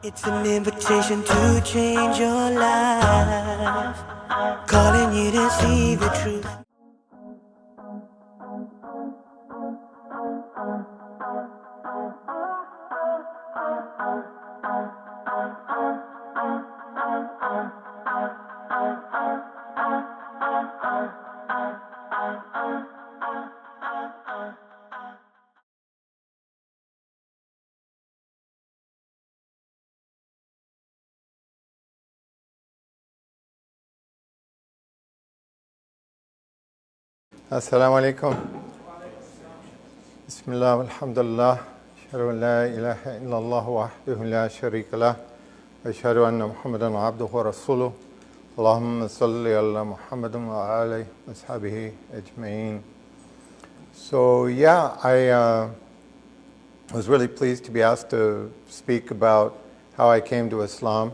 It's an invitation to change your life, calling you to see the truth. Assalamu alaikum. Bismillah, alhamdulillah. Ashhadu an la ilaha illallah wahdahu la sharika lah. Ashhadu anna Muhammadan abduhu wa rasuluh. Allahumma salli ala Muhammadin wa alihi wa ashabihi ajma'in. So I was really pleased to be asked to speak about how I came to Islam.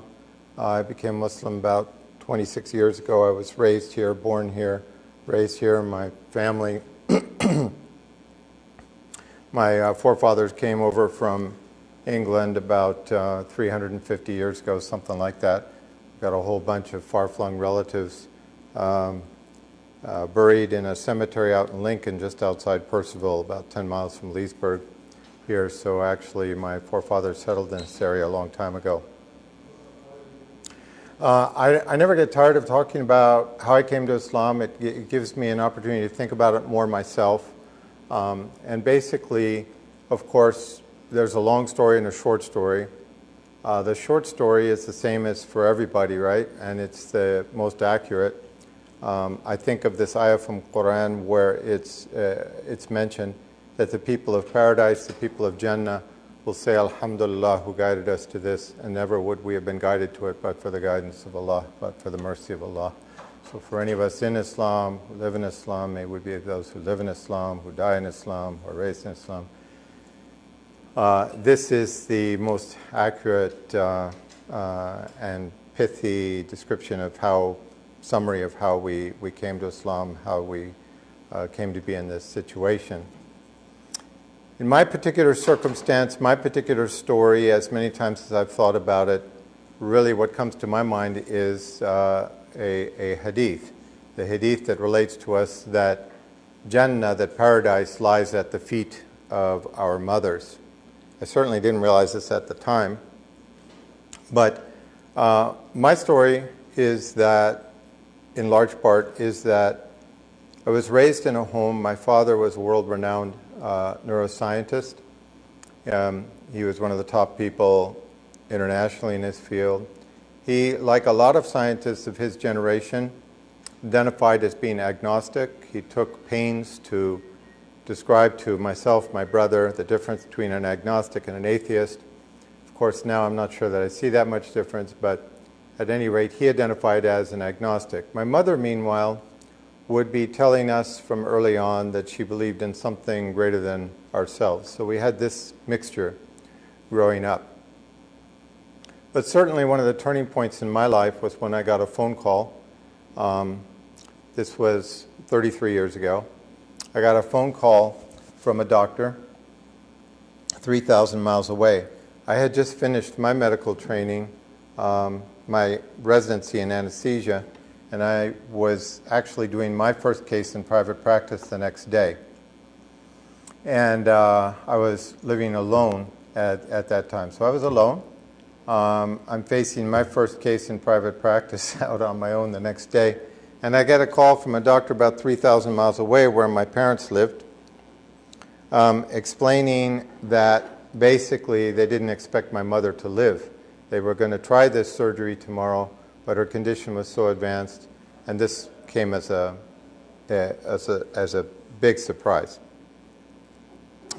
I became Muslim about 26 years ago. I was raised here, born here, raised here. My family, my forefathers came over from England about 350 years ago, something like that. Got a whole bunch of far-flung relatives buried in a cemetery out in Lincoln, just outside Percival, about 10 miles from Leesburg here. So actually my forefathers settled in this area a long time ago. I never get tired of talking about how I came to Islam. It gives me an opportunity to think about it more myself. And basically, of course, there's a long story and a short story. The short story is the same as for everybody, right? And it's the most accurate. I think of this ayah from Quran where it's mentioned that the people of paradise, the people of Jannah, will say, Alhamdulillah, who guided us to this, and never would we have been guided to it but for the guidance of Allah, but for the mercy of Allah. So for any of us in Islam, who live in Islam, may we be those who live in Islam, who die in Islam, who are raised in Islam. This is the most accurate and pithy description of summary of how we came to Islam, how we came to be in this situation. In my particular circumstance, my particular story, as many times as I've thought about it, really what comes to my mind is a hadith. The hadith that relates to us that Jannah, that paradise, lies at the feet of our mothers. I certainly didn't realize this at the time. But my story is that, in large part, is that I was raised in a home. My father was a world-renowned neuroscientist. He was one of the top people internationally in his field. He, like a lot of scientists of his generation, identified as being agnostic. He took pains to describe to myself, my brother, the difference between an agnostic and an atheist. Of course, now I'm not sure that I see that much difference, but at any rate, he identified as an agnostic. My mother, meanwhile, would be telling us from early on that she believed in something greater than ourselves. So we had this mixture growing up. But certainly one of the turning points in my life was when I got a phone call. This was 33 years ago. I got a phone call from a doctor 3,000 miles away. I had just finished my medical training, my residency in anesthesia, and I was actually doing my first case in private practice the next day. And I was living alone at that time. So I was alone. I'm facing my first case in private practice out on my own the next day. And I get a call from a doctor about 3,000 miles away where my parents lived, explaining that basically they didn't expect my mother to live. They were going to try this surgery tomorrow, but her condition was so advanced, and this came as a big surprise,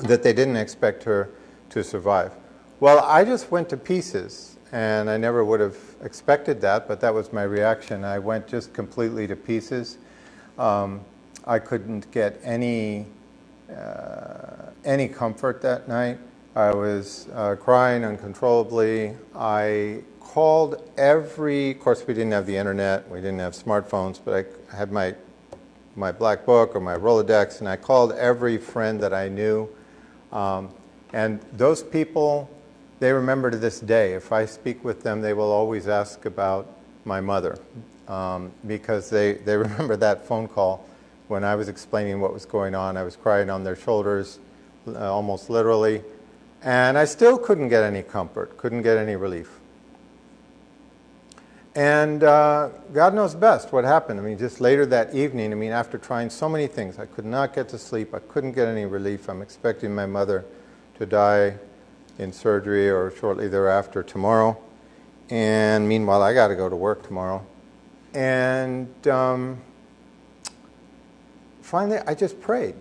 that they didn't expect her to survive. Well, I just went to pieces, and I never would have expected that, but that was my reaction. I went just completely to pieces. I couldn't get any comfort that night. I was crying uncontrollably. I called of course we didn't have the internet, we didn't have smartphones, but I had my black book or my Rolodex, and I called every friend that I knew. And those people they remember to this day. If I speak with them, they will always ask about my mother, because they remember that phone call when I was explaining what was going on. I was crying on their shoulders, almost literally, and I still couldn't get any comfort, couldn't get any relief. And God knows best what happened. I mean, just later that evening, I mean, after trying so many things, I could not get to sleep, I couldn't get any relief. I'm expecting my mother to die in surgery or shortly thereafter tomorrow. And meanwhile, I got to go to work tomorrow. And finally, I just prayed.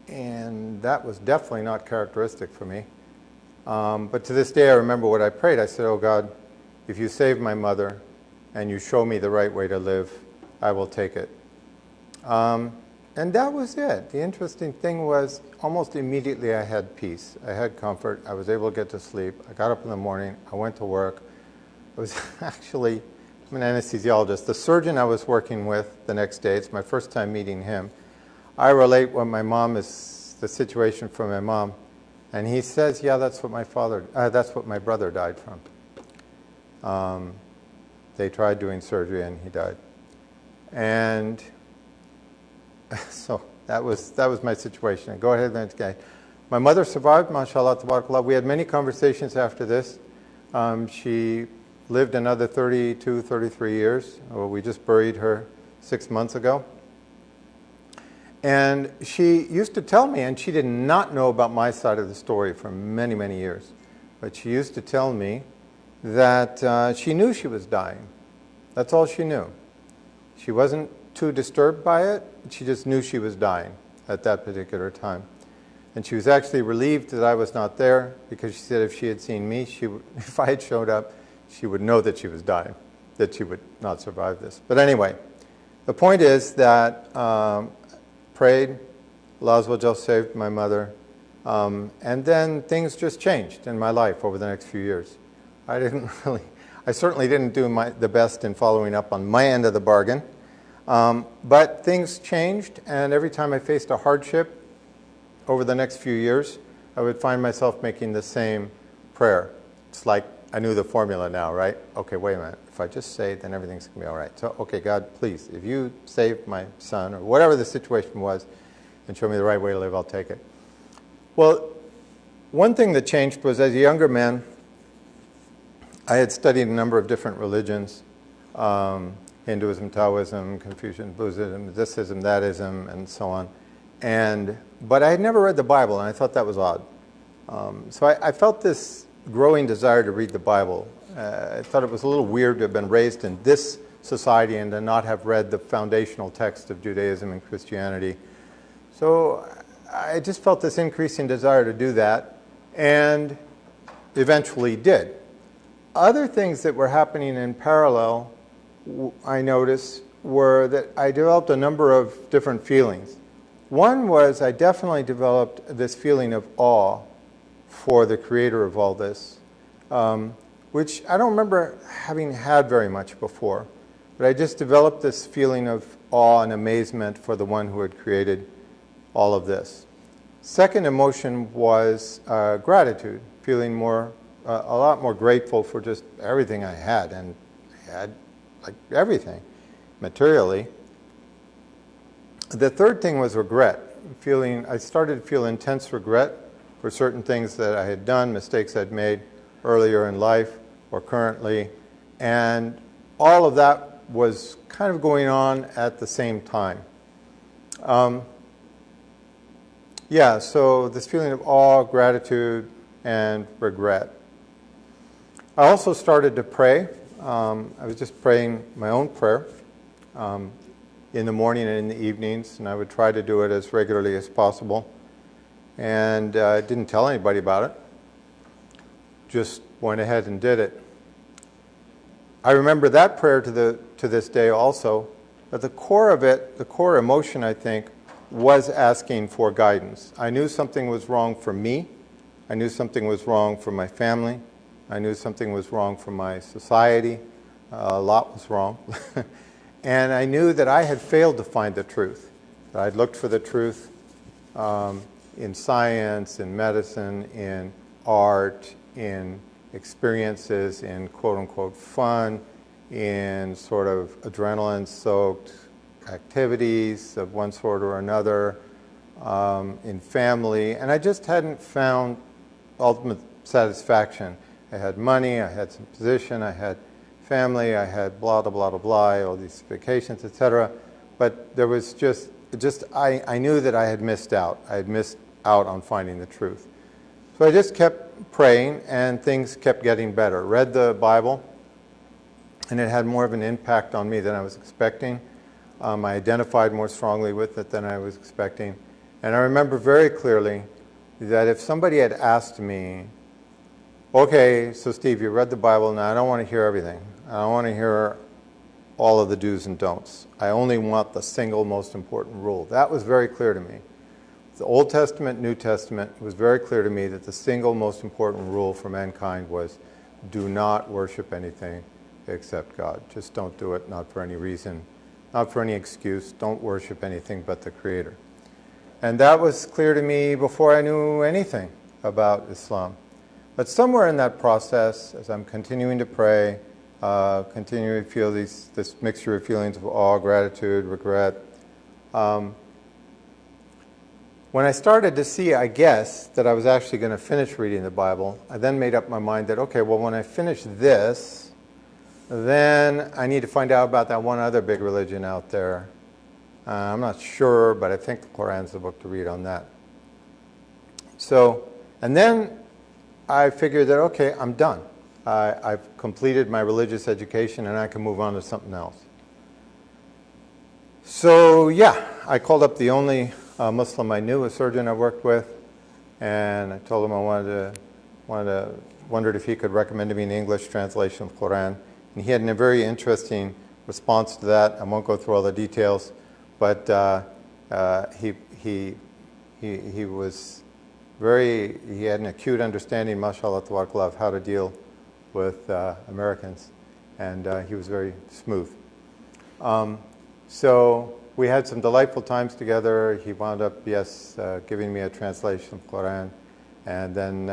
And that was definitely not characteristic for me. But to this day, I remember what I prayed. I said, oh God, if you save my mother and you show me the right way to live, I will take it. And that was it. The interesting thing was almost immediately I had peace. I had comfort. I was able to get to sleep. I got up in the morning. I went to work. I was actually, I'm an anesthesiologist. The surgeon I was working with the next day, it's my first time meeting him. I relate what my mom is, the situation for my mom. And he says, yeah, that's what my brother died from. They tried doing surgery and he died. And so that was my situation. Go ahead, then. My mother survived, mashallah, tabarakallah. We had many conversations after this. She lived another 32, 33 years. We just buried her 6 months ago. And she used to tell me, and she did not know about my side of the story for many, many years, but she used to tell me that she knew she was dying. That's all she knew. She wasn't too disturbed by it. She just knew she was dying at that particular time. And she was actually relieved that I was not there, because she said if she had seen me, if I had showed up, she would know that she was dying, that she would not survive this. But anyway, the point is that prayed, Allah Azza wa Jal saved my mother, and then things just changed in my life over the next few years. I certainly didn't do the best in following up on my end of the bargain, but things changed, and every time I faced a hardship over the next few years, I would find myself making the same prayer. It's like I knew the formula now, right? Okay, wait a minute. If I just say, then everything's going to be all right. So, okay, God, please, if you save my son, or whatever the situation was, and show me the right way to live, I'll take it. Well, one thing that changed was, as a younger man, I had studied a number of different religions, Hinduism, Taoism, Confucian, Buddhism, thisism, thatism, and so on. But I had never read the Bible, and I thought that was odd. So I felt this growing desire to read the Bible. I thought it was a little weird to have been raised in this society and to not have read the foundational text of Judaism and Christianity. So I just felt this increasing desire to do that, and eventually did. Other things that were happening in parallel, I noticed, were that I developed a number of different feelings. One was I definitely developed this feeling of awe for the creator of all this, which I don't remember having had very much before. But I just developed this feeling of awe and amazement for the one who had created all of this. Second emotion was gratitude, feeling a lot more grateful for just everything I had, and I had like everything materially. The third thing was regret. I started to feel intense regret for certain things that I had done, mistakes I'd made earlier in life or currently, and all of that was kind of going on at the same time. So this feeling of awe, gratitude, and regret. I also started to pray. I was just praying my own prayer in the morning and in the evenings, and I would try to do it as regularly as possible. And I didn't tell anybody about it. Just went ahead and did it. I remember that prayer to this day also, but the core of it, the core emotion, I think, was asking for guidance. I knew something was wrong for me. I knew something was wrong for my family. I knew something was wrong for my society. A lot was wrong. And I knew that I had failed to find the truth. That I'd looked for the truth in science, in medicine, in art, in experiences, in quote-unquote fun, in sort of adrenaline-soaked activities of one sort or another, in family, and I just hadn't found ultimate satisfaction. I had money, I had some position, I had family, I had blah, blah, blah, blah, blah, all these vacations, etc. But there was I knew that I had missed out. I had missed out on finding the truth. So I just kept praying, and things kept getting better. Read the Bible, and it had more of an impact on me than I was expecting. I identified more strongly with it than I was expecting. And I remember very clearly that if somebody had asked me, okay, so Steve, you read the Bible, now I don't want to hear everything. I don't want to hear all of the do's and don'ts. I only want the single most important rule. That was very clear to me. The Old Testament, New Testament, it was very clear to me that the single most important rule for mankind was do not worship anything except God. Just don't do it, not for any reason, not for any excuse. Don't worship anything but the Creator. And that was clear to me before I knew anything about Islam. But somewhere in that process, as I'm continuing to pray, continuing to feel this mixture of feelings of awe, gratitude, regret, when I started to see, I guess, that I was actually going to finish reading the Bible, I then made up my mind that, okay, well, when I finish this, then I need to find out about that one other big religion out there. I'm not sure, but I think the Quran's the book to read on that. So, and then I figured that, okay, I'm done. I've completed my religious education, and I can move on to something else. So, yeah, I called up the only Muslim I knew, a surgeon I worked with, and I told him I wondered if he could recommend to me an English translation of Quran. And he had a very interesting response to that. I won't go through all the details, but he had an acute understanding, mashallah, tabarakallah, of how to deal with Americans, and he was very smooth. So we had some delightful times together. He wound up, giving me a translation of Quran, and then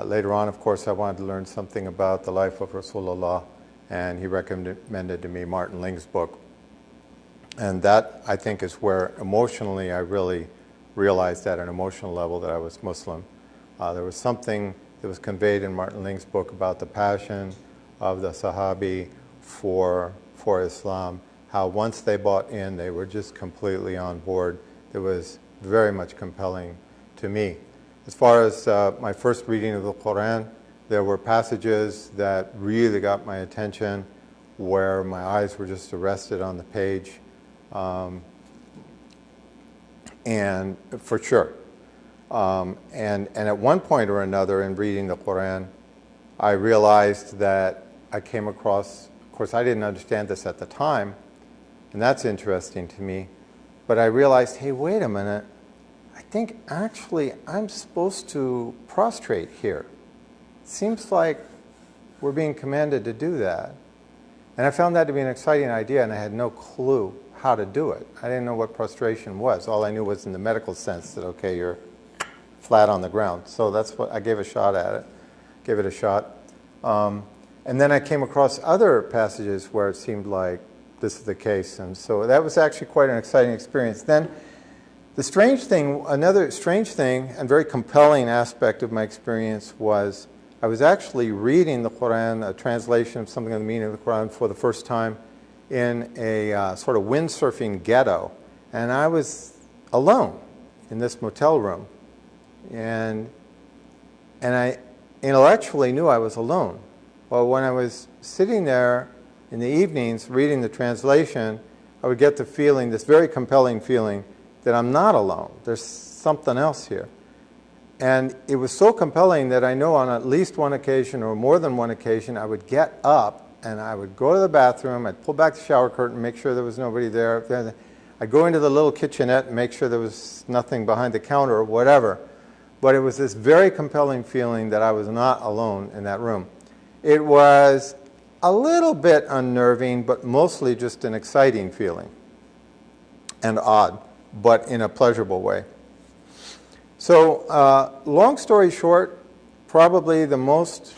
later on, of course, I wanted to learn something about the life of Rasulullah, and he recommended to me Martin Ling's book. And that, I think, is where emotionally I really realized at an emotional level that I was Muslim. There was something that was conveyed in Martin Ling's book about the passion of the Sahabi for Islam, how once they bought in, they were just completely on board. It was very much compelling to me. As far as my first reading of the Quran, there were passages that really got my attention, where my eyes were just arrested on the page. And for sure. And at one point or another in reading the Quran, I realized that I came across, of course I didn't understand this at the time, and that's interesting to me, but I realized, hey, wait a minute, I think actually I'm supposed to prostrate here. It seems like we're being commanded to do that. And I found that to be an exciting idea, and I had no clue how to do it. I didn't know what prostration was. All I knew was in the medical sense that, okay, you're flat on the ground. So that's what I gave a shot at it, gave it a shot. And then I came across other passages where it seemed like this is the case. And so that was actually quite an exciting experience. Then the strange thing, another strange thing and very compelling aspect of my experience was I was actually reading the Quran, a translation of something of the meaning of the Quran for the first time in a sort of windsurfing ghetto. And I was alone in this motel room. And I intellectually knew I was alone. Well, when I was sitting there in the evenings reading the translation, I would get the feeling, this very compelling feeling, that I'm not alone. There's something else here. And it was so compelling that I know on at least one occasion or more than one occasion, I would get up and I would go to the bathroom, I'd pull back the shower curtain, make sure there was nobody there. I'd go into the little kitchenette and make sure there was nothing behind the counter or whatever. But it was this very compelling feeling that I was not alone in that room. It was a little bit unnerving, but mostly just an exciting feeling. And odd, but in a pleasurable way. So, long story short, probably the most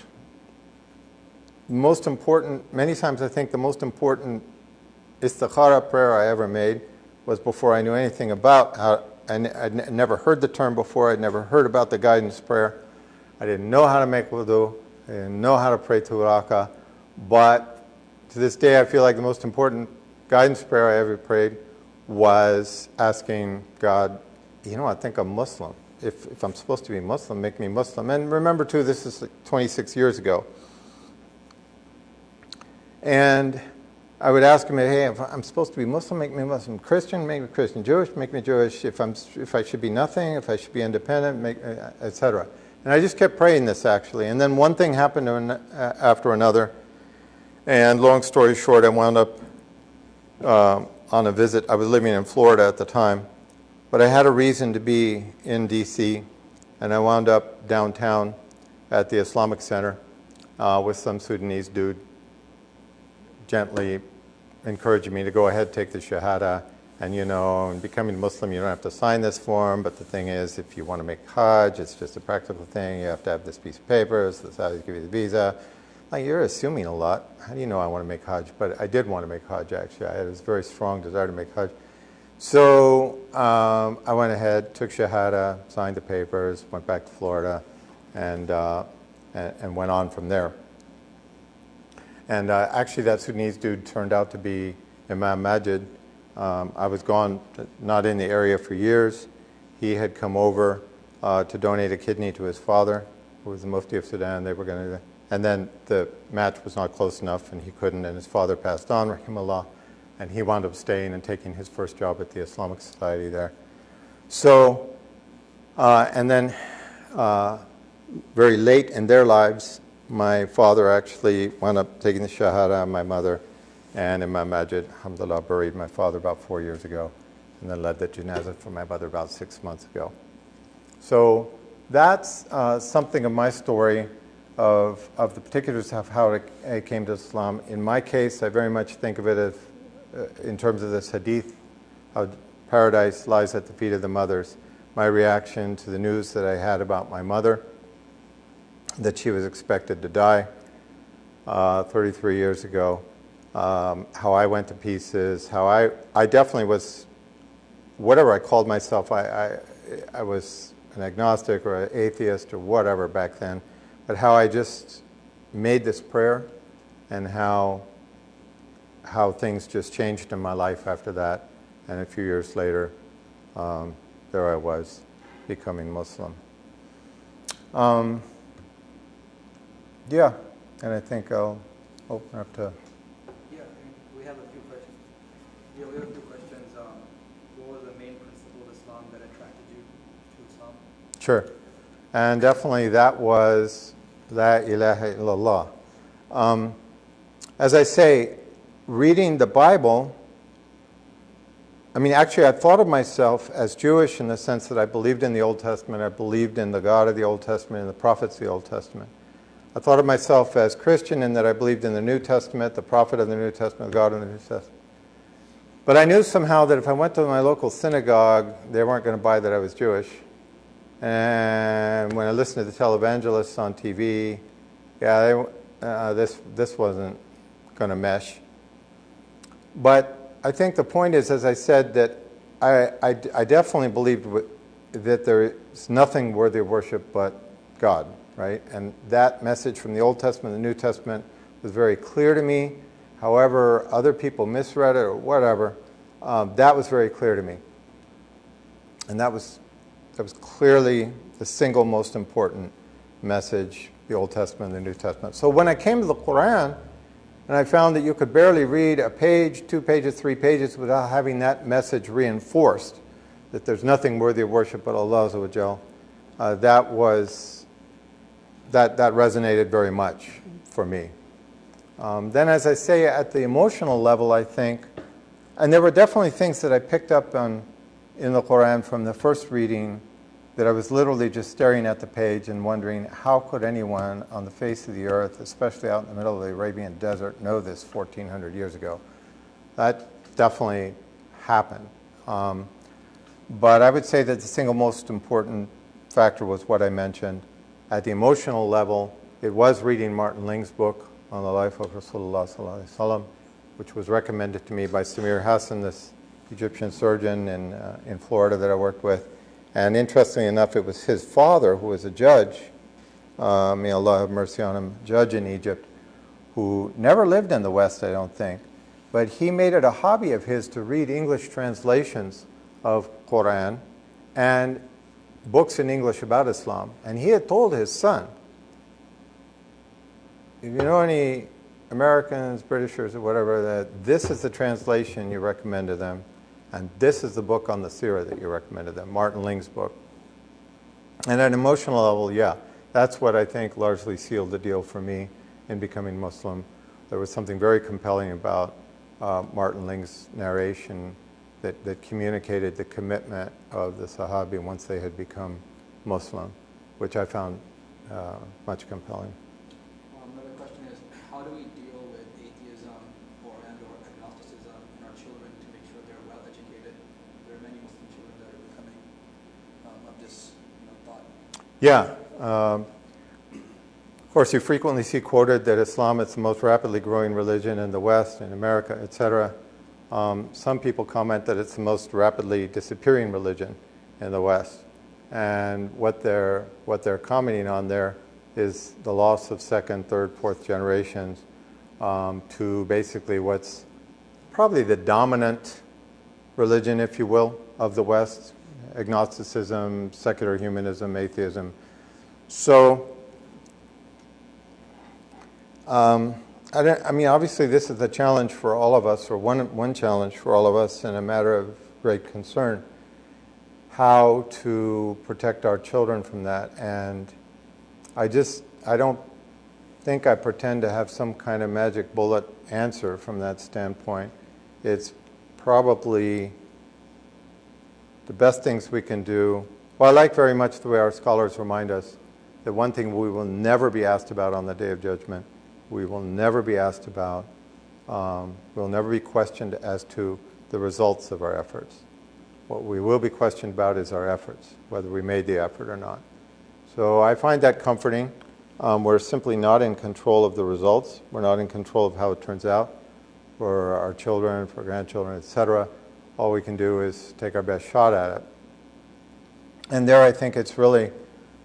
important, many times I think the most important istikhara prayer I ever made was before I knew anything about how, I'd never heard the term before, I'd never heard about the guidance prayer. I didn't know how to make wudu, I didn't know how to pray two rakah, but to this day I feel like the most important guidance prayer I ever prayed was asking God, you know, I think I'm Muslim. If I'm supposed to be Muslim, make me Muslim. And remember too, this is like 26 years ago. And I would ask him, hey, if I'm supposed to be Muslim, make me Muslim. Christian, make me Christian. Jewish, make me Jewish. If I should be nothing, if I should be independent, etc. And I just kept praying this, actually. And then one thing happened after another. And long story short, I wound up on a visit. I was living in Florida at the time. But I had a reason to be in D.C. And I wound up downtown at the Islamic Center with some Sudanese dude gently encouraging me to go ahead, take the Shahada, and and becoming Muslim, you don't have to sign this form, but the thing is, if you want to make Hajj, it's just a practical thing, you have to have this piece of paper, so that's how they give you the visa. Like, you're assuming a lot. How do you know I want to make Hajj? But I did want to make Hajj, actually. I had this very strong desire to make Hajj. So I went ahead, took Shahada, signed the papers, went back to Florida, and went on from there. And actually, that Sudanese dude turned out to be Imam Majid. I was gone, not in the area for years. He had come over to donate a kidney to his father, who was the Mufti of Sudan. They were going to, and then the match was not close enough, and he couldn't. And his father passed on, rahimahullah, and he wound up staying and taking his first job at the Islamic Society there. So, and then very late in their lives, my father actually wound up taking the Shahada, my mother, and Imam Majid, alhamdulillah, buried my father about 4 years ago, and then led the janazah for my mother about 6 months ago. So that's something of my story of the particulars of how I came to Islam. In my case, I very much think of it as, in terms of this hadith, how paradise lies at the feet of the mothers. My reaction to the news that I had about my mother, that she was expected to die 33 years ago, how I went to pieces, how I definitely was, whatever I called myself, I was an agnostic or an atheist or whatever back then, but how I just made this prayer and how things just changed in my life after that. And a few years later, there I was, becoming Muslim. Yeah, and I think I'll open up to... Yeah, we have a few questions. Yeah, we have a few questions. What was the main principle of Islam that attracted you to Islam? Sure. And definitely that was La ilaha illallah. As I say, reading the Bible, I mean, actually I thought of myself as Jewish in the sense that I believed in the Old Testament, I believed in the God of the Old Testament and the prophets of the Old Testament. I thought of myself as Christian in that I believed in the New Testament, the prophet of the New Testament, God of the New Testament. But I knew somehow that if I went to my local synagogue, they weren't going to buy that I was Jewish. And when I listened to the televangelists on TV, yeah, this wasn't going to mesh. But I think the point is, as I said, that I definitely believed that there is nothing worthy of worship but God. Right? And that message from the Old Testament and the New Testament was very clear to me. However, other people misread it or whatever, that was very clear to me. And that was clearly the single most important message, the Old Testament and the New Testament. So when I came to the Quran, and I found that you could barely read a page, 2 pages, 3 pages without having that message reinforced, that there's nothing worthy of worship but Allah Azza wa Jal, that resonated very much for me. Then, as I say, at the emotional level, I think, and there were definitely things that I picked up on in the Quran from the first reading that I was literally just staring at the page and wondering, how could anyone on the face of the earth, especially out in the middle of the Arabian desert, know this 1,400 years ago? That definitely happened. But I would say that the single most important factor was what I mentioned, At the emotional level, it was reading Martin Ling's book on the life of Rasulullah sallallahu alaihi wasallam, which was recommended to me by Samir Hassan, this Egyptian surgeon in Florida that I worked with. And interestingly enough, it was his father, who was a judge, may Allah have mercy on him, judge in Egypt, who never lived in the West, I don't think, but he made it a hobby of his to read English translations of Quran and books in English about Islam. And he had told his son, if you know any Americans, Britishers, or whatever, that this is the translation you recommend to them, and this is the book on the Sirah that you recommend to them, Martin Ling's book. And at an emotional level, yeah, that's what I think largely sealed the deal for me in becoming Muslim. There was something very compelling about Martin Ling's narration that communicated the commitment of the Sahabi once they had become Muslim, which I found much compelling. Another question is, how do we deal with atheism and/or agnosticism in our children to make sure they're well educated? There are many Muslim children that are becoming of this thought. Yeah. Of course, you frequently see quoted that Islam is the most rapidly growing religion in the West, in America, etc. Some people comment that it's the most rapidly disappearing religion in the West. And what they're commenting on there is the loss of second, third, fourth generations to basically what's probably the dominant religion, if you will, of the West: agnosticism, secular humanism, atheism. So, I mean, obviously this is a challenge for all of us, or one challenge for all of us, and a matter of great concern, how to protect our children from that. And I don't think I pretend to have some kind of magic bullet answer from that standpoint. It's probably the best things we can do. Well, I like very much the way our scholars remind us that one thing we will never be asked about on the Day of Judgment, we will never be asked about, we'll never be questioned as to the results of our efforts. What we will be questioned about is our efforts, whether we made the effort or not. So I find that comforting. We're simply not in control of the results. We're not in control of how it turns out for our children, for grandchildren, etc. All we can do is take our best shot at it. And there I think it's really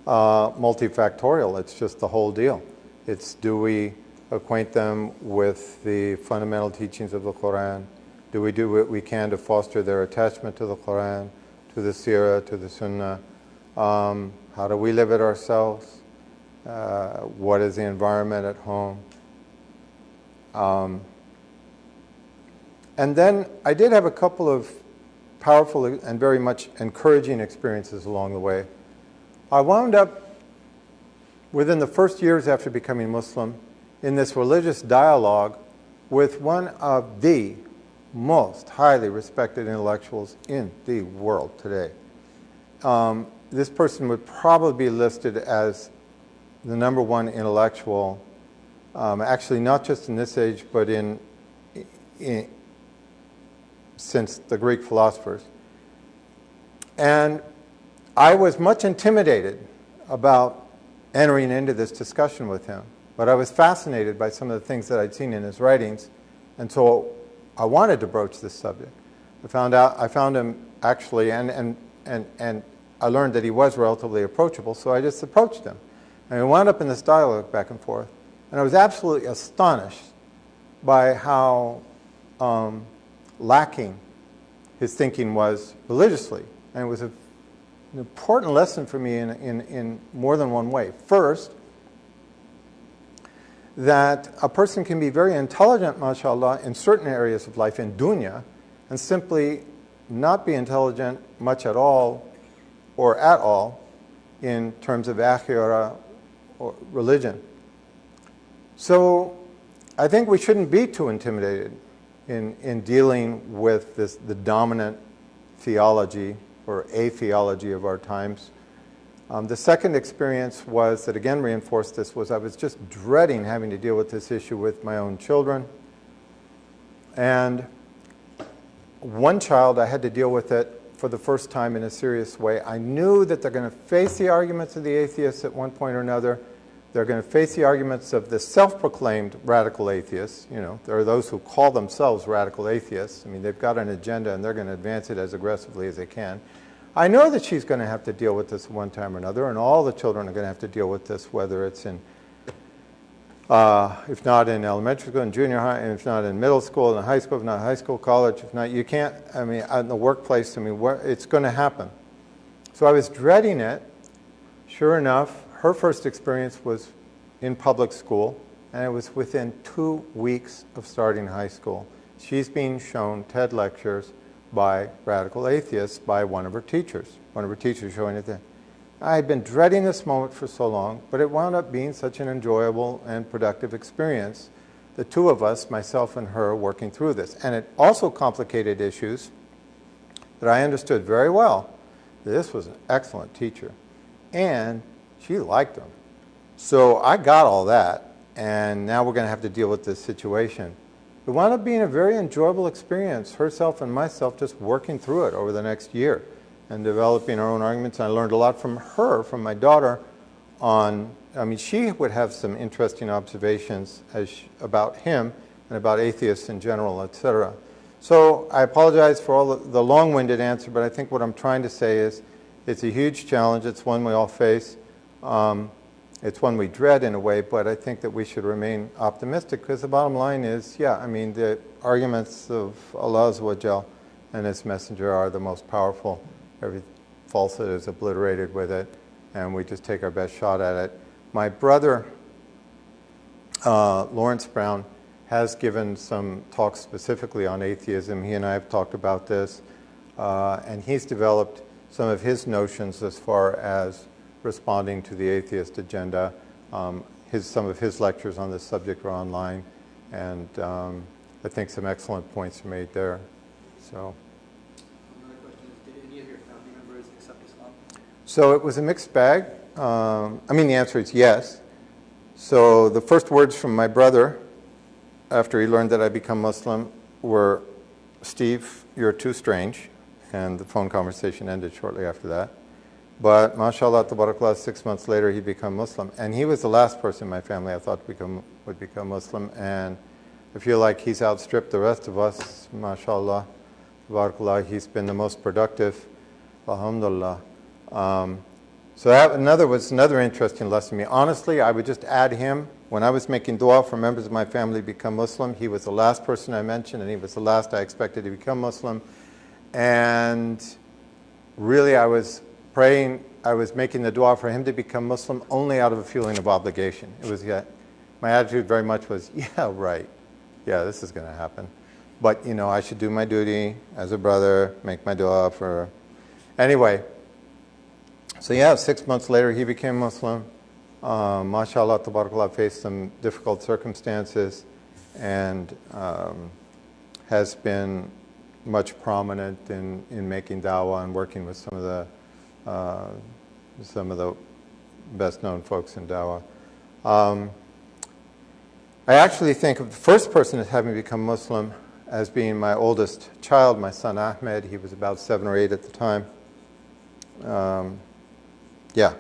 multifactorial. It's just the whole deal. It's, do we acquaint them with the fundamental teachings of the Quran? Do we do what we can to foster their attachment to the Quran, to the Sirah, to the Sunnah? How do we live it ourselves? What is the environment at home? And then I did have a couple of powerful and very much encouraging experiences along the way. I wound up, within the first years after becoming Muslim, in this religious dialogue with one of the most highly respected intellectuals in the world today. This person would probably be listed as the #1 intellectual, actually not just in this age, but since the Greek philosophers. And I was much intimidated about entering into this discussion with him, but I was fascinated by some of the things that I'd seen in his writings, and so I wanted to broach this subject. I found him actually, and I learned that he was relatively approachable, so I just approached him. And we wound up in this dialogue back and forth, and I was absolutely astonished by how lacking his thinking was religiously. And it was an important lesson for me in more than one way. First, that a person can be very intelligent, mashallah, in certain areas of life, in dunya, and simply not be intelligent much at all, or at all, in terms of akhirah or religion. So I think we shouldn't be too intimidated in dealing with the dominant theology or atheology of our times. The second experience was, that again reinforced this, was I was just dreading having to deal with this issue with my own children. And one child, I had to deal with it for the first time in a serious way. I knew that they're going to face the arguments of the atheists at one point or another. They're going to face the arguments of the self-proclaimed radical atheists. You know, there are those who call themselves radical atheists. I mean, they've got an agenda and they're going to advance it as aggressively as they can. I know that she's going to have to deal with this one time or another, and all the children are going to have to deal with this, whether it's in, if not in elementary school, in junior high, and if not in middle school, in high school, if not high school, college, if not, you can't, I mean, out in the workplace, I mean, it's going to happen. So I was dreading it. Sure enough, her first experience was in public school, and it was within 2 weeks of starting high school. She's being shown TED lectures by radical atheists by one of her teachers showing it then. I had been dreading this moment for so long, but it wound up being such an enjoyable and productive experience. The two of us, myself and her, working through this. And it also complicated issues that I understood very well. This was an excellent teacher, and she liked him. So I got all that, and now we're going to have to deal with this situation. It wound up being a very enjoyable experience, herself and myself just working through it over the next year and developing our own arguments. And I learned a lot from her, from my daughter, on, I mean, she would have some interesting observations about him and about atheists in general, etc. So I apologize for all the long-winded answer, but I think what I'm trying to say is it's a huge challenge. It's one we all face. It's one we dread in a way, but I think that we should remain optimistic because the bottom line is, yeah, I mean, the arguments of Allah Azza wa Jal and His Messenger are the most powerful. Every falsehood is obliterated with it, and we just take our best shot at it. My brother, Lawrence Brown, has given some talks specifically on atheism. He and I have talked about this, and he's developed some of his notions as far as responding to the atheist agenda. Some of his lectures on this subject are online, and I think some excellent points are made there. So. Another question is, did any of your family members accept Islam? So it was a mixed bag. I mean, the answer is yes. So the first words from my brother after he learned that I become Muslim were, "Steve, you're too strange," and the phone conversation ended shortly after that. But mashallah, tabarakallah, 6 months later he became Muslim. And he was the last person in my family I thought would become Muslim. And I feel like he's outstripped the rest of us, mashallah, tabarakallah. He's been the most productive, alhamdulillah. So that was another interesting lesson to me. Honestly, I would just add him. When I was making dua for members of my family to become Muslim, he was the last person I mentioned, and he was the last I expected to become Muslim. And really, I was praying, I was making the dua for him to become Muslim only out of a feeling of obligation. It was, my attitude very much was, yeah, right. Yeah, this is going to happen. But, you know, I should do my duty as a brother, make my dua for... Anyway, so yeah, 6 months later he became Muslim. Mashallah, tabarakallah, faced some difficult circumstances and has been much prominent in making dawah and working with some of the best-known folks in dawah. I actually think of the first person as having become Muslim as being my oldest child, my son Ahmed. He was about 7 or 8 at the time. Yeah.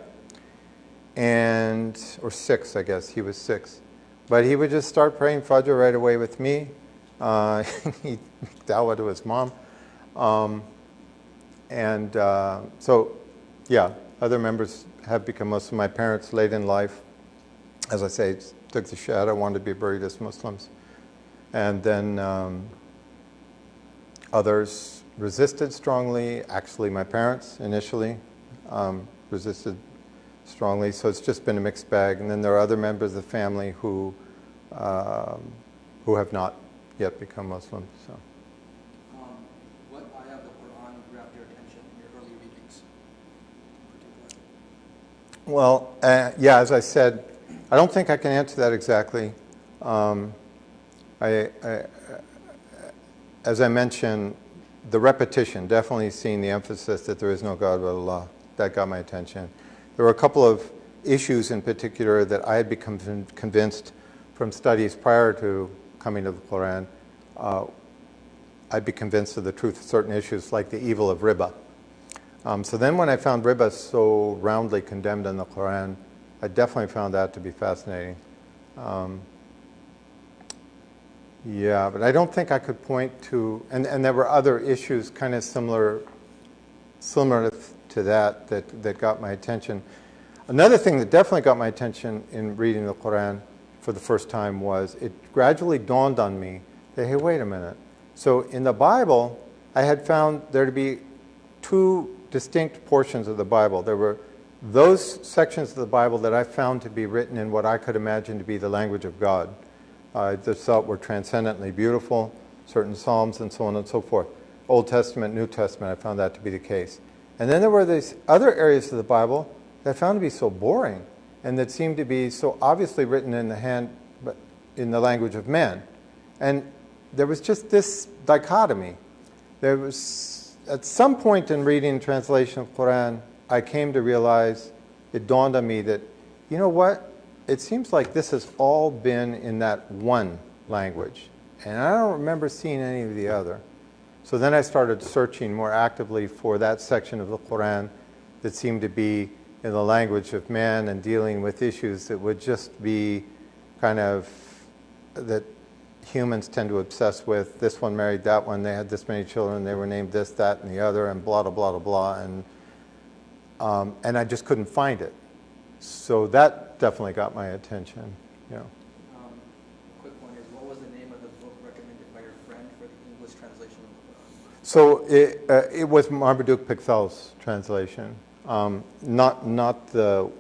Or 6, I guess. He was 6. But he would just start praying Fajr right away with me. He'd dawah to his mom. So, yeah, other members have become Muslim. My parents, late in life, as I say, took the shahada, wanted to be buried as Muslims. And then others resisted strongly. Actually, my parents initially resisted strongly. So it's just been a mixed bag. And then there are other members of the family who have not yet become Muslim. So. What ayah of the Quran grabbed your attention in your early readings? Well, yeah, as I said, I don't think I can answer that exactly. As I mentioned, the repetition, definitely seeing the emphasis that there is no God but Allah, that got my attention. There were a couple of issues in particular that I had become convinced from studies prior to coming to the Quran. I'd be convinced of the truth of certain issues like the evil of riba. So then when I found riba so roundly condemned in the Quran, I definitely found that to be fascinating. Yeah, but I don't think I could point to, and there were other issues kind of similar to that got my attention. Another thing that definitely got my attention in reading the Quran for the first time was it gradually dawned on me that, hey, wait a minute. So in the Bible, I had found there to be two distinct portions of the Bible. There were those sections of the Bible that I found to be written in what I could imagine to be the language of God. I just thought were transcendently beautiful, certain Psalms and so on and so forth. Old Testament, New Testament, I found that to be the case. And then there were these other areas of the Bible that I found to be so boring and that seemed to be so obviously written in the language of men. And there was just this dichotomy. There was, at some point in reading translation of Quran, I came to realize, it dawned on me that, you know what? It seems like this has all been in that one language. And I don't remember seeing any of the other. So then I started searching more actively for that section of the Quran that seemed to be in the language of man and dealing with issues that would just be kind of, that humans tend to obsess with. This one married that one, they had this many children, they were named this, that, and the other, and blah, blah, blah, blah, blah. And I just couldn't find it. So that definitely got my attention. Yeah. A quick one is, what was the name of the book recommended by your friend for the English translation of the Quran? So it was Marmaduke Pickthall's translation, not the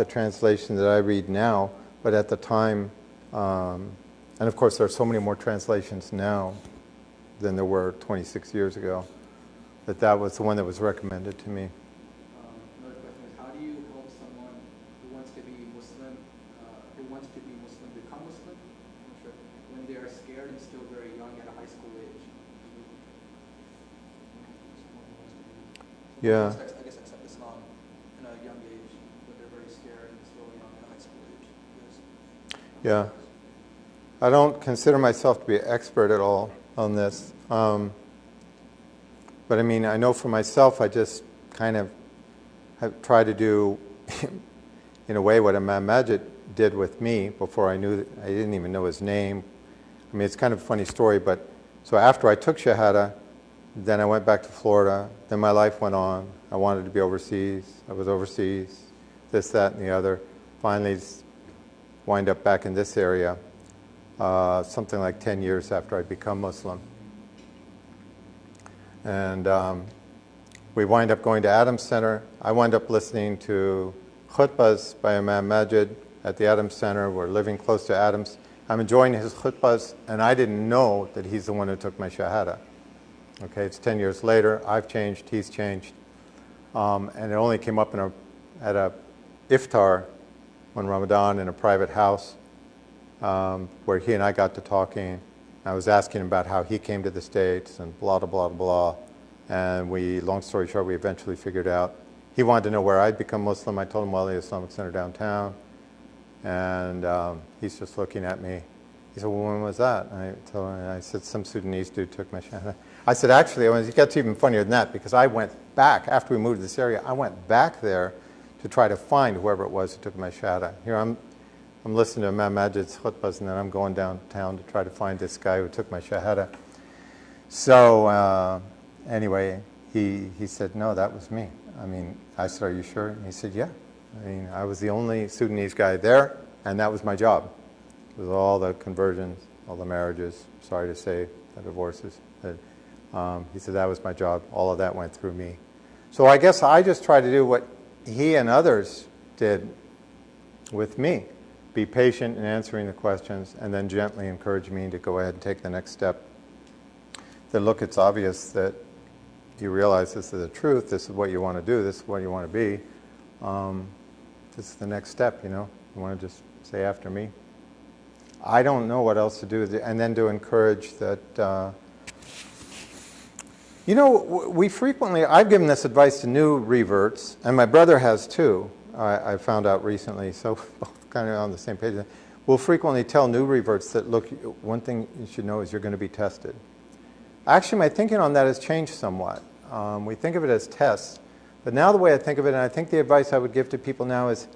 translation that I read now, but at the time, and of course there are so many more translations now than there were 26 years ago, that was the one that was recommended to me. Another question is, how do you help someone who wants to be Muslim, become Muslim? I'm not sure. When they are scared and still very young at a high school age. Yeah. I guess accept Islam in a young age, but they're very scared and still young at a high school age. Yeah. I don't consider myself to be an expert at all on this. But I mean, I know for myself, I just kind of have tried to do, in a way, what Imam Majid did with me before I didn't even know his name. I mean, it's kind of a funny story, but so after I took Shahada, then I went back to Florida, then my life went on. I wanted to be overseas. I was overseas, this, that, and the other. Finally, wind up back in this area, something like 10 years after I'd become Muslim. And we wind up going to Adams Center. I wind up listening to khutbahs by Imam Majid at the Adams Center. We're living close to Adams. I'm enjoying his khutbahs, and I didn't know that he's the one who took my Shahada. Okay, it's 10 years later. I've changed, he's changed. And it only came up at a iftar one Ramadan in a private house where he and I got to talking. I was asking him about how he came to the States and blah, blah, blah, blah. And long story short, we eventually figured out. He wanted to know where I'd become Muslim. I told him, well, the Islamic Center downtown. And he's just looking at me. He said, well, when was that? And I said, some Sudanese dude took my Shahada. I said, actually, it gets even funnier than that, because I went back, after we moved to this area, I went back there to try to find whoever it was who took my Shahada. Here I'm listening to Imam Majid's khutbahs, and then I'm going downtown to try to find this guy who took my Shahada. So anyway, he said, no, that was me. I mean, I said, are you sure? And he said, yeah. I mean, I was the only Sudanese guy there, and that was my job. It was all the conversions, all the marriages, sorry to say, the divorces. He said, that was my job. All of that went through me. So I guess I just try to do what he and others did with me. Be patient in answering the questions, and then gently encourage me to go ahead and take the next step. Then look, it's obvious that you realize this is the truth, this is what you want to do, this is what you want to be. This is the next step, you know. You want to just say after me. I don't know what else to do, and then to encourage that, you know, I've given this advice to new reverts, and my brother has too, I found out recently, so both kind of on the same page. We'll frequently tell new reverts that, look, one thing you should know is you're going to be tested. Actually, my thinking on that has changed somewhat. We think of it as tests. But now the way I think of it, and I think the advice I would give to people now is,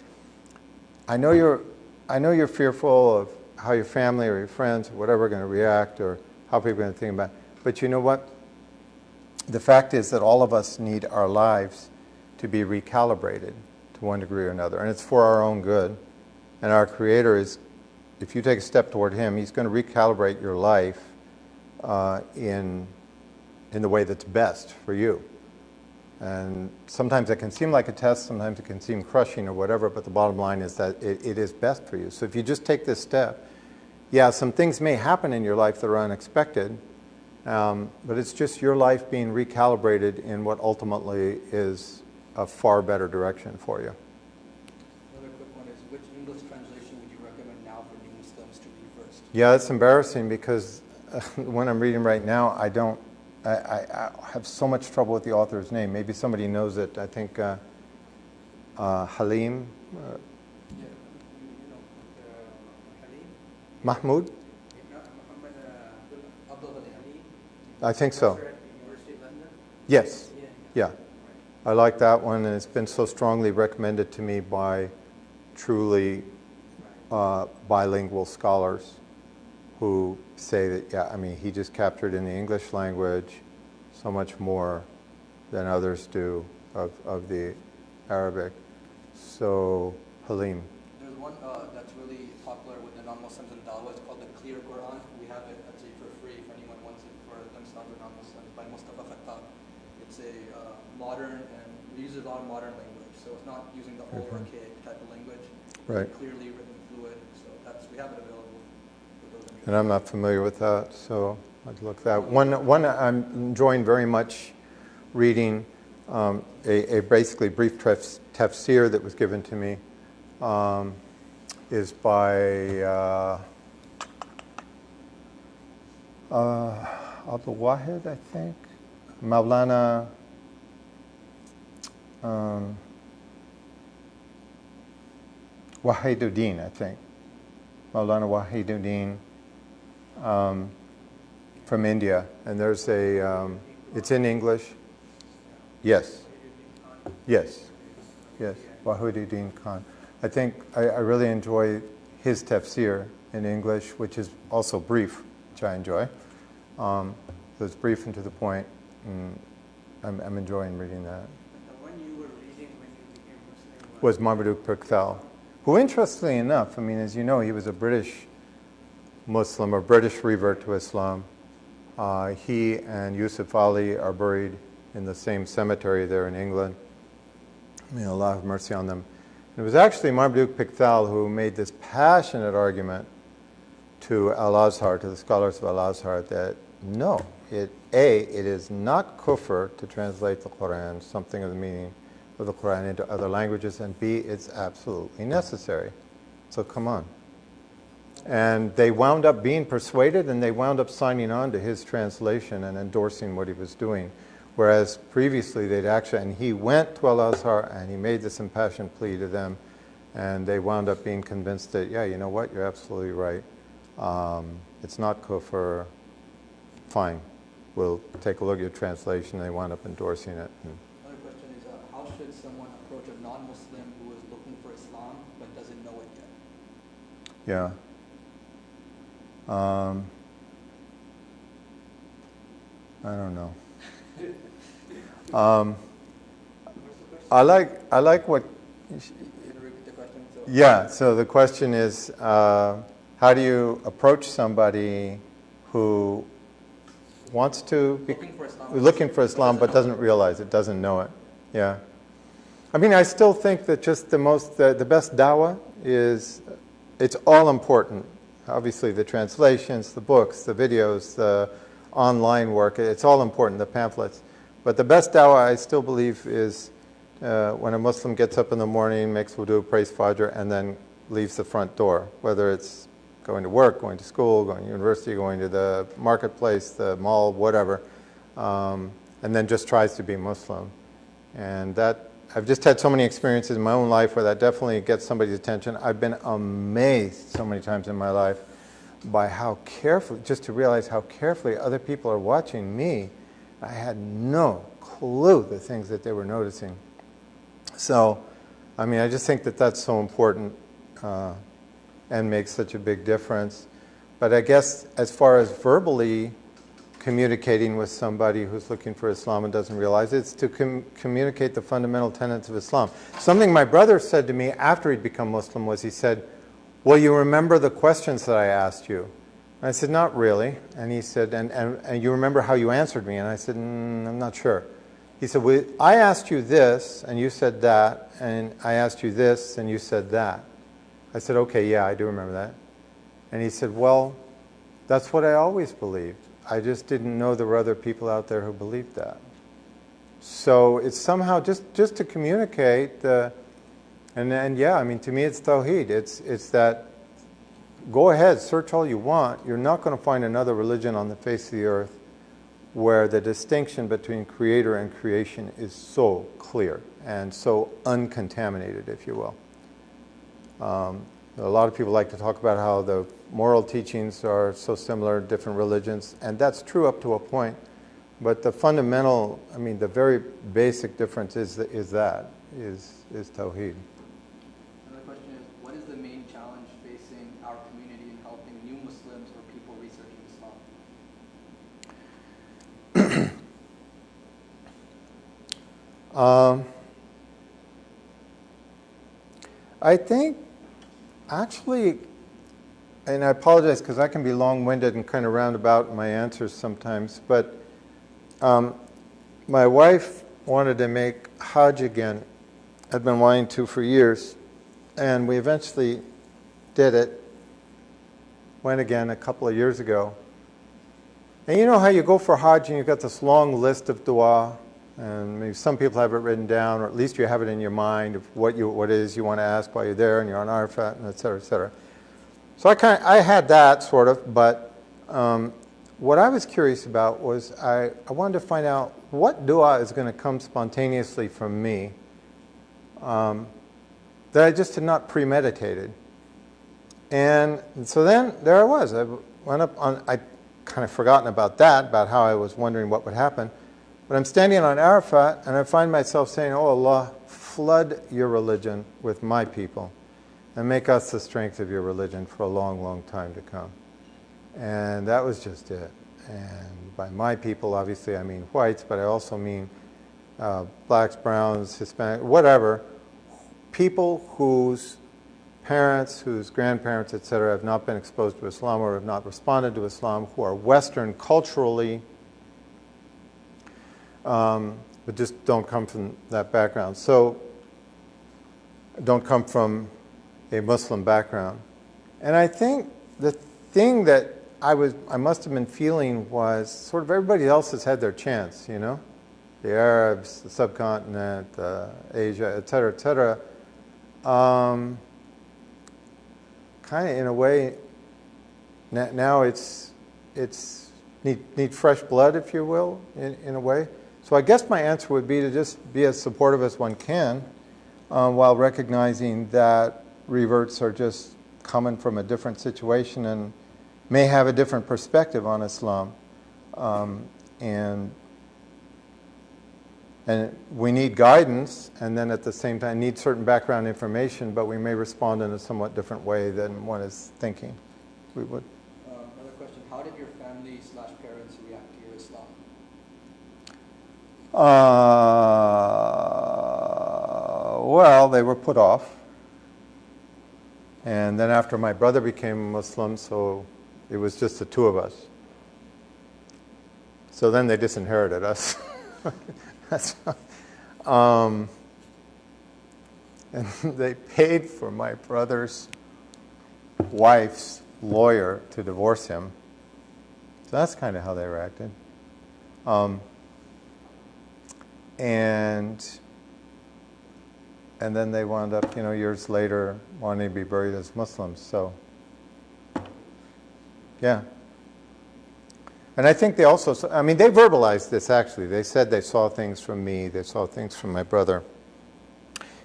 I know you're fearful of how your family or your friends or whatever are going to react or how people are going to think about it. But you know what? The fact is that all of us need our lives to be recalibrated to one degree or another. And it's for our own good. And our Creator is, if you take a step toward Him, He's going to recalibrate your life in the way that's best for you. And sometimes it can seem like a test, sometimes it can seem crushing or whatever, but the bottom line is that it is best for you. So if you just take this step, yeah, some things may happen in your life that are unexpected, but it's just your life being recalibrated in what ultimately is a far better direction for you. Another quick one is, which English translation would you recommend now for new Muslims to read first? Yeah, it's embarrassing because when I'm reading right now, I have so much trouble with the author's name. Maybe somebody knows it. I think Halim. Mahmoud? I think so. Yes. Yeah. I like that one, and it's been so strongly recommended to me by truly bilingual scholars who say that, yeah, I mean, he just captured in the English language so much more than others do of the Arabic. So, Halim. There's one that's really popular with the non-Muslims in Dawah. It's called the Clear Quran. We have it actually for free if anyone wants it for themselves or non-Muslims, by Mustafa Khattab. It's a modern, and it uses a lot of modern language. So it's not using the old archaic type of language. Right. It's clearly written fluid. So we have it available for those interested. And I'm not familiar with that, so I'd look that. One I'm enjoying very much reading, a basically brief tafsir that was given to me, is by Abdul Wahid, I think, Maulana. Wahiduddin, I think. Maulana Wahiduddin from India. And there's it's in English. Yes. Yes. Yes. Wahiduddin Khan. I think I really enjoy his tafsir in English, which is also brief, which I enjoy. So it's brief and to the point. And I'm enjoying reading that. The one you were reading when you became Muslim Was Marmaduke Pickthall, who, interestingly enough, I mean, as you know, he was a British Muslim, or British revert to Islam. He and Yusuf Ali are buried in the same cemetery there in England. May Allah have mercy on them. And it was actually Marmaduke Pickthall who made this passionate argument to Al-Azhar, to the scholars of Al-Azhar, that no, it is not kufr to translate the Quran, something of the meaning of the Quran, into other languages, and B, it's absolutely necessary. So come on. And they wound up being persuaded, and they wound up signing on to his translation and endorsing what he was doing. Whereas previously they'd actually, and he went to Al-Azhar and he made this impassioned plea to them, and they wound up being convinced that, yeah, you know what, you're absolutely right. It's not kufr. Fine. We'll take a look at your translation. They wound up endorsing it. Another question is, how should someone approach a non-Muslim who is looking for Islam but doesn't know it yet? Yeah. I don't know. I like what. Can you repeat the question? Yeah. So the question is, how do you approach somebody who wants to be looking for Islam but doesn't realize it, doesn't know it? Yeah. I mean, I still think that just the best dawah is, it's all important. Obviously, the translations, the books, the videos, the online work, it's all important, the pamphlets. But the best dawah, I still believe, is when a Muslim gets up in the morning, makes wudu, prays Fajr, and then leaves the front door, whether it's going to work, going to school, going to university, going to the marketplace, the mall, whatever, and then just tries to be Muslim. And that, I've just had so many experiences in my own life where that definitely gets somebody's attention. I've been amazed so many times in my life by how carefully, just to realize how carefully other people are watching me I had no clue the things that they were noticing. So, I mean, I just think that that's so important and makes such a big difference. But I guess as far as verbally communicating with somebody who's looking for Islam and doesn't realize it, it's to communicate the fundamental tenets of Islam. Something my brother said to me after he'd become Muslim was, he said, "Well, you remember the questions that I asked you?" And I said, "Not really." And he said, and you remember how you answered me? And I said, "I'm not sure." He said, "Well, I asked you this, and you said that, and I asked you this, and you said that." I said, "Okay, yeah, I do remember that." And he said, "Well, that's what I always believed. I just didn't know there were other people out there who believed that." So it's somehow just to communicate, and yeah, I mean, to me it's Tawheed. It's that, go ahead, search all you want. You're not going to find another religion on the face of the earth where the distinction between creator and creation is so clear and so uncontaminated, if you will. A lot of people like to talk about how the moral teachings are so similar in different religions, and that's true up to a point. But the fundamental, I mean, the very basic difference is Tawheed. Another question is, what is the main challenge facing our community in helping new Muslims or people researching Islam? I think, actually, and I apologize because I can be long-winded and kind of roundabout in my answers sometimes, but my wife wanted to make Hajj again. I'd been wanting to for years, and we eventually did it. Went again a couple of years ago. And you know how you go for Hajj and you've got this long list of dua, and maybe some people have it written down, or at least you have it in your mind of what it is you want to ask while you're there, and you're on Arafat, and et cetera, et cetera. So I had that sort of, but what I was curious about was I wanted to find out what dua is going to come spontaneously from me that I just had not premeditated. And so then there I was. I went up on, I kind of forgotten about that, about how I was wondering what would happen. But I'm standing on Arafat, and I find myself saying, "Oh Allah, flood your religion with my people, and make us the strength of your religion for a long, long time to come." And that was just it. And by my people, obviously, I mean whites, but I also mean blacks, browns, Hispanic, whatever, people whose parents, whose grandparents, etc., have not been exposed to Islam or have not responded to Islam, who are Western culturally, but just don't come from that background. So, don't come from a Muslim background. And I think the thing that I must have been feeling was sort of everybody else has had their chance, you know? The Arabs, the subcontinent, Asia, et cetera, et cetera. Kind of in a way, now it's need fresh blood, if you will, in a way. So I guess my answer would be to just be as supportive as one can, while recognizing that reverts are just coming from a different situation and may have a different perspective on Islam. And we need guidance, and then at the same time need certain background information, but we may respond in a somewhat different way than one is thinking we would. Another question, how did your family / parents react to your Islam? Well, they were put off. And then after my brother became Muslim, so it was just the two of us. So then they disinherited us. And they paid for my brother's wife's lawyer to divorce him. So that's kind of how they reacted. And then they wound up, years later wanting to be buried as Muslims. So, yeah. And I think they also, they verbalized this actually. They said they saw things from me, they saw things from my brother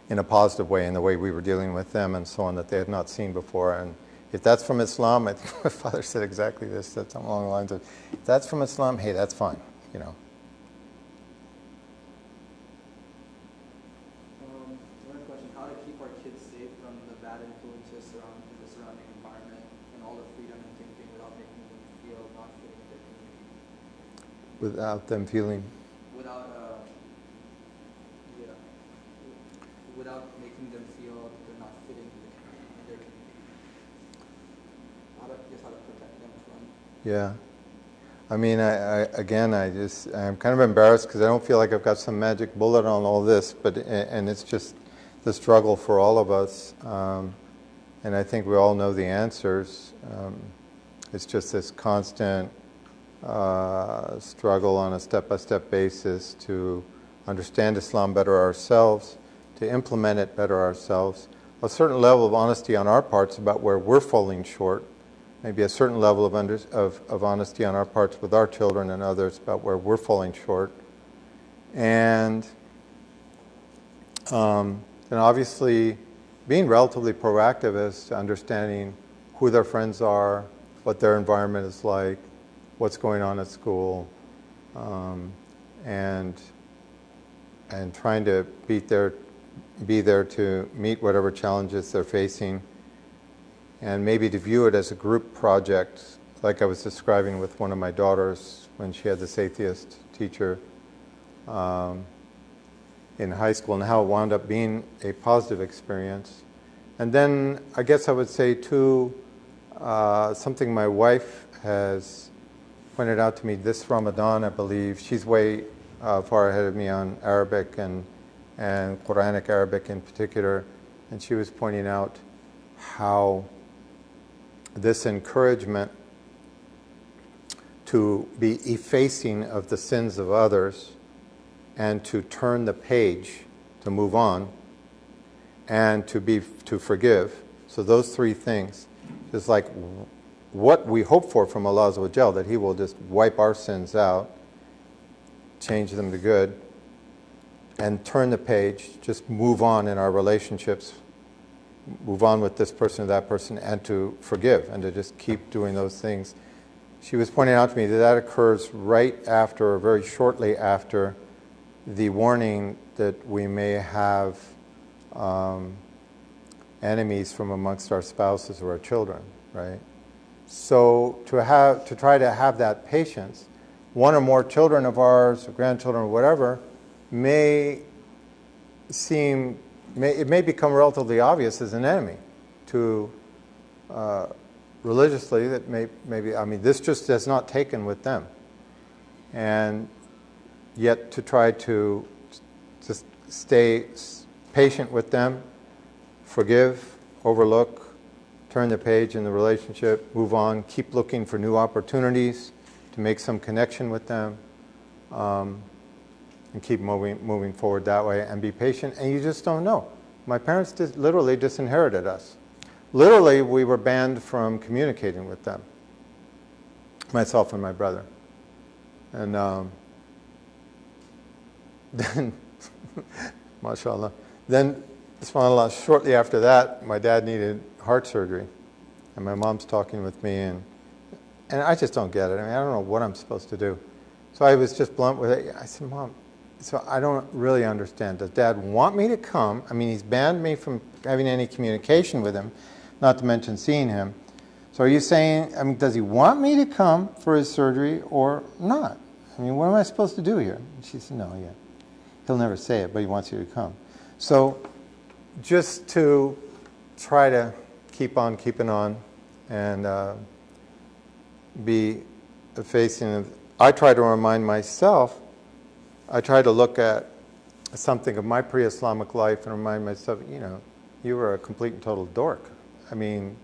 in a positive way, in the way we were dealing with them and so on, that they had not seen before. And if that's from Islam, I think my father said exactly this, that's along the lines of, if that's from Islam, hey, that's fine, without them feeling. Without, yeah, without making them feel that they're not fitting in their community. How to protect them from. Yeah. I mean, I'm kind of embarrassed because I don't feel like I've got some magic bullet on all this, and it's just the struggle for all of us. And I think we all know the answers. It's just this constant struggle on a step-by-step basis to understand Islam better ourselves, to implement it better ourselves, a certain level of honesty on our parts about where we're falling short, maybe a certain level of honesty on our parts with our children and others about where we're falling short. And obviously being relatively proactive as to understanding who their friends are, what their environment is like, what's going on at school, and trying to be there to meet whatever challenges they're facing, and maybe to view it as a group project, like I was describing with one of my daughters when she had this atheist teacher in high school, and how it wound up being a positive experience. And then I guess I would say too, something my wife has pointed out to me this Ramadan, I believe. She's way far ahead of me on Arabic and Quranic Arabic in particular, and she was pointing out how this encouragement to be effacing of the sins of others and to turn the page, to move on, and to forgive. So those three things is like what we hope for from Allah Azza wa Jal, that He will just wipe our sins out, change them to good, and turn the page, just move on in our relationships, move on with this person or that person, and to forgive, and to just keep doing those things. She was pointing out to me that occurs right after, or very shortly after, the warning that we may have enemies from amongst our spouses or our children, right? So to try to have that patience, one or more children of ours, or grandchildren, or whatever, it may become relatively obvious as an enemy to religiously, that maybe, I mean, this just has not taken with them. And yet to try to just stay patient with them, forgive, overlook, turn the page in the relationship, move on, keep looking for new opportunities to make some connection with them, and keep moving forward that way, and be patient. And you just don't know. My parents literally disinherited us. Literally, we were banned from communicating with them, myself and my brother. And then, mashallah, then, subhanAllah, shortly after that, my dad needed heart surgery. And my mom's talking with me, and I just don't get it. I mean, I don't know what I'm supposed to do. So I was just blunt with it. I said, Mom, so I don't really understand. Does Dad want me to come? I mean, he's banned me from having any communication with him, not to mention seeing him. So are you saying, I mean, does he want me to come for his surgery or not? I mean, what am I supposed to do here? And she said, no, yeah. He'll never say it, but he wants you to come. So just to try to keep on keeping on and be facing, I try to remind myself, I try to look at something of my pre-Islamic life and remind myself, you know, you were a complete and total dork. I mean,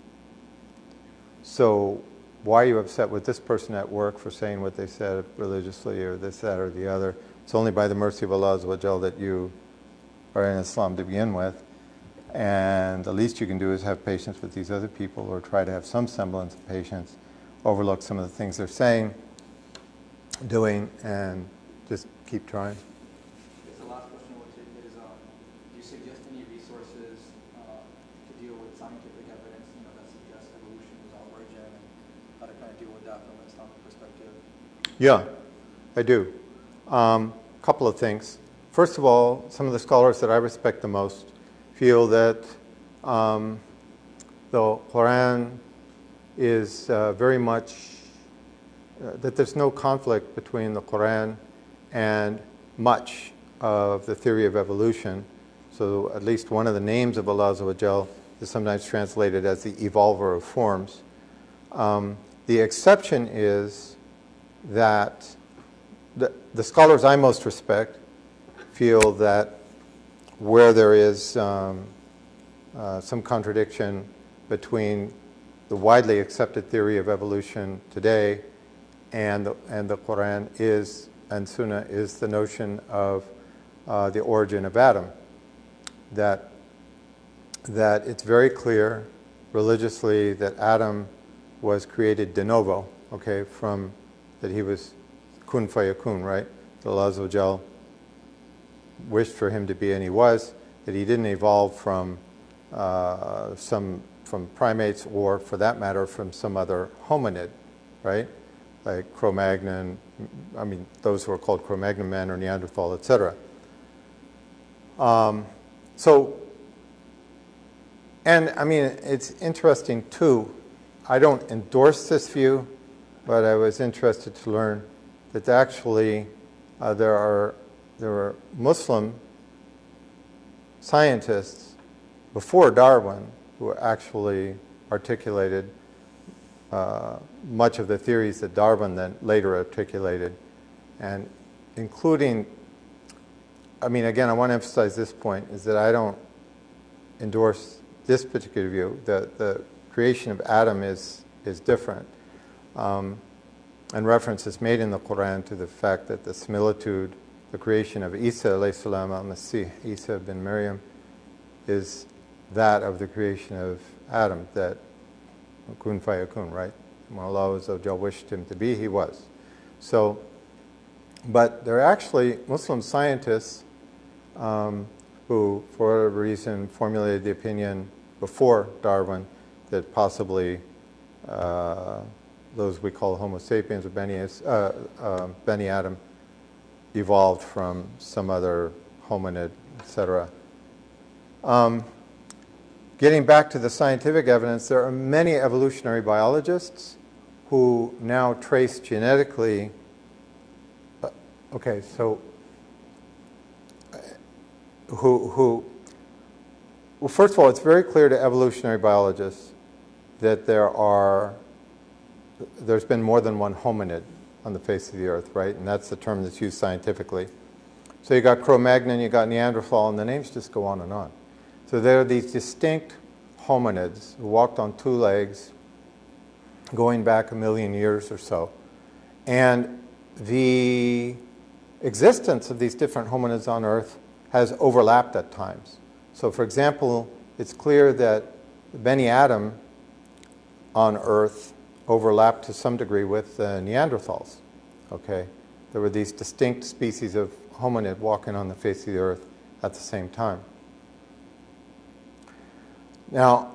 so why are you upset with this person at work for saying what they said religiously, or this, that, or the other? It's only by the mercy of Allah Azza wa Jal that you are in Islam to begin with. And the least you can do is have patience with these other people, or try to have some semblance of patience, overlook some of the things they're saying, doing, and just keep trying. The last question, which is, do you suggest any resources to deal with scientific evidence, that suggests evolution is our origin, and how to kind of deal with that from an Islamic perspective? Yeah, I do. Couple of things. First of all, some of the scholars that I respect the most feel that the Quran is very much that there's no conflict between the Quran and much of the theory of evolution. So at least one of the names of Allah Azza wa Jal is sometimes translated as the evolver of forms. The exception is that the scholars I most respect feel that where there is some contradiction between the widely accepted theory of evolution today and the Quran is, and Sunnah, is the notion of the origin of Adam. That it's very clear religiously that Adam was created de novo, okay, from that he was kun fayakun, right? That Allah Azza wa Jal wished for him to be, and he was. That he didn't evolve from primates, or for that matter, from some other hominid, right? Like Cro-Magnon, I mean, those who are called Cro-Magnon man or Neanderthal, etc. And I mean, it's interesting too. I don't endorse this view, but I was interested to learn that actually there are Muslim scientists before Darwin who actually articulated much of the theories that Darwin then later articulated, and including, I mean, again, I want to emphasize this point, is that I don't endorse this particular view. The creation of Adam is different. And reference is made in the Quran to the fact that the similitude, the creation of Isa alayhi salam al-Masih, Isa bin Maryam, is that of the creation of Adam, that kun fayakun, right? When Allah Azza wa Jal wished him to be, he was. So, but there are actually Muslim scientists who, for whatever reason, formulated the opinion before Darwin that possibly those we call Homo sapiens or Beni Adam evolved from some other hominid, etc. Getting back to the scientific evidence, there are many evolutionary biologists who now trace genetically. Okay, so well, first of all, it's very clear to evolutionary biologists that there's been more than one hominid on the face of the earth, right? And that's the term that's used scientifically. So you got Cro-Magnon, you got Neanderthal, and the names just go on and on. So there are these distinct hominids who walked on two legs going back 1 million years or so. And the existence of these different hominids on Earth has overlapped at times. So for example, it's clear that Beni Adam on Earth overlapped to some degree with Neanderthals. Okay, there were these distinct species of hominid walking on the face of the Earth at the same time. Now,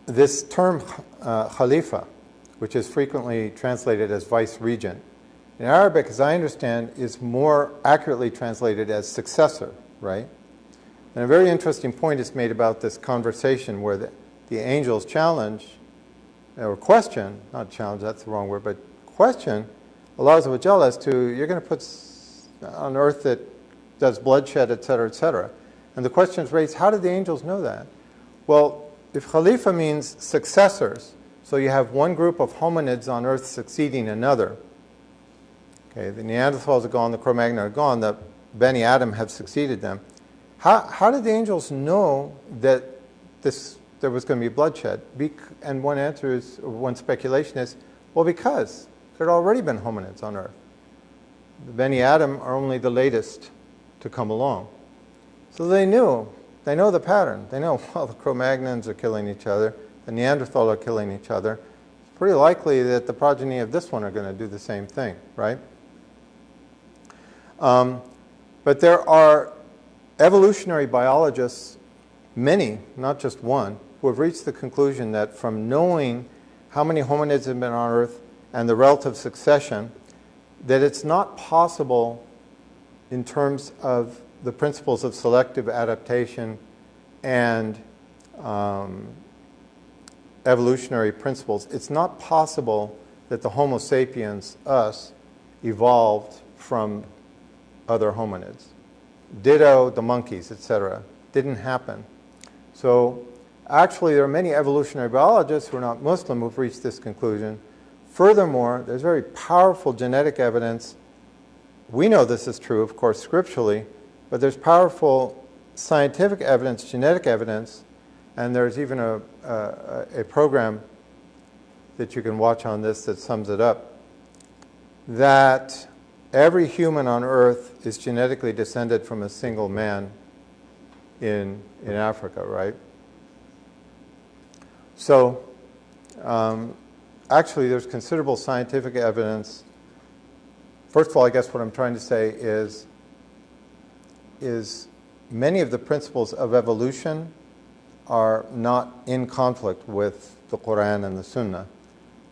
this term Khalifa, which is frequently translated as vice-regent, in Arabic, as I understand, is more accurately translated as successor, right? And a very interesting point is made about this conversation where the angels challenge, or question, not challenge, that's the wrong word, but question Allah Azza wa Jalla as to, you're going to put on earth that does bloodshed, etc., etc. And the question is raised, how did the angels know that? Well, if Khalifa means successors, so you have one group of hominids on earth succeeding another. Okay, the Neanderthals are gone, the Cro-Magnon are gone, the Beni Adam have succeeded them. How did the angels know that there was going to be bloodshed? And one answer is, or one speculation is, well, because there had already been hominids on earth. The Beni Adam are only the latest to come along. So they know the pattern. They know, well, the Cro-Magnons are killing each other, the Neanderthal are killing each other. It's pretty likely that the progeny of this one are going to do the same thing, right? But there are evolutionary biologists, many, not just one, who have reached the conclusion that from knowing how many hominids have been on Earth and the relative succession, that it's not possible in terms of the principles of selective adaptation and evolutionary principles, it's not possible that the Homo sapiens, us, evolved from other hominids. Ditto the monkeys, etc. Didn't happen. So actually, there are many evolutionary biologists who are not Muslim who've reached this conclusion. Furthermore, there's very powerful genetic evidence. We know this is true, of course, scripturally, but there's powerful scientific evidence, genetic evidence, and there's even a program that you can watch on this that sums it up, that every human on Earth is genetically descended from a single man in Africa, right? So actually, there's considerable scientific evidence. First of all, I guess what I'm trying to say is many of the principles of evolution are not in conflict with the Quran and the Sunnah.